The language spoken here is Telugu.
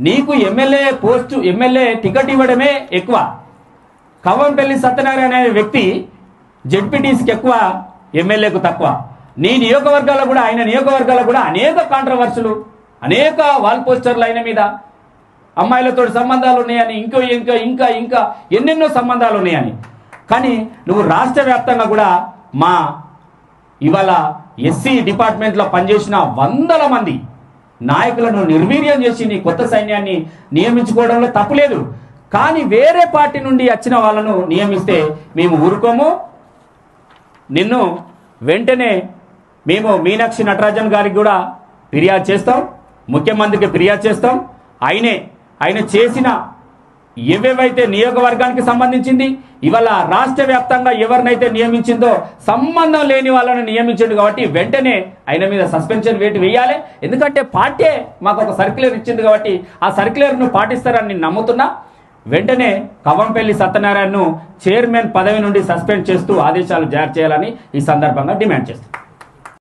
నీకు ఎమ్మెల్యే టికెట్ ఇవ్వడమే ఎక్కువ. కవ్వంపల్లి సత్యనారాయణ అనే వ్యక్తి జెడ్పీటీసీకి ఎక్కువ, ఎమ్మెల్యేకు తక్కువ. నీ నియోజకవర్గాల్లో కూడా, ఆయన నియోజకవర్గాల్లో కూడా అనేక కాంట్రవర్సులు, అనేక వాల్ పోస్టర్లు ఆయన మీద, అమ్మాయిలతో సంబంధాలు ఉన్నాయని, ఇంకా ఎన్నెన్నో సంబంధాలు ఉన్నాయని. కానీ నువ్వు రాష్ట్ర వ్యాప్తంగా కూడా మా ఇవాళ ఎస్సీ డిపార్ట్మెంట్లో పనిచేసిన వందల మంది నాయకులను నిర్వీర్యం చేసి నీ కొత్త సైన్యాన్ని నియమించుకోవడంలో తప్పులేదు. కానీ వేరే పార్టీ నుండి వచ్చిన వాళ్ళను నియమిస్తే మేము ఊరుకోము. నిన్ను వెంటనే మేము మీనాక్షి నటరాజన్ గారికి కూడా ఫిర్యాదు చేస్తాం, ముఖ్యమంత్రికి ఫిర్యాదు చేస్తాం. ఆయన చేసిన ఏవేవైతే నియోజకవర్గానికి సంబంధించింది, ఇవాళ రాష్ట్ర వ్యాప్తంగా ఎవరినైతే నియమించిందో సంబంధం లేని వాళ్ళని నియమించండు. కాబట్టి వెంటనే ఆయన మీద సస్పెన్షన్ వేటు వేయాలి. ఎందుకంటే పార్టీ మాకు ఒక సర్క్యులర్ ఇచ్చింది కాబట్టి ఆ సర్క్యులర్ను పాటిస్తారని నేను నమ్ముతున్నా. వెంటనే కవ్వంపల్లి సత్యనారాయణను చైర్మన్ పదవి నుండి సస్పెండ్ చేస్తూ ఆదేశాలు జారీ చేయాలని ఈ సందర్భంగా డిమాండ్ చేస్తున్నాను.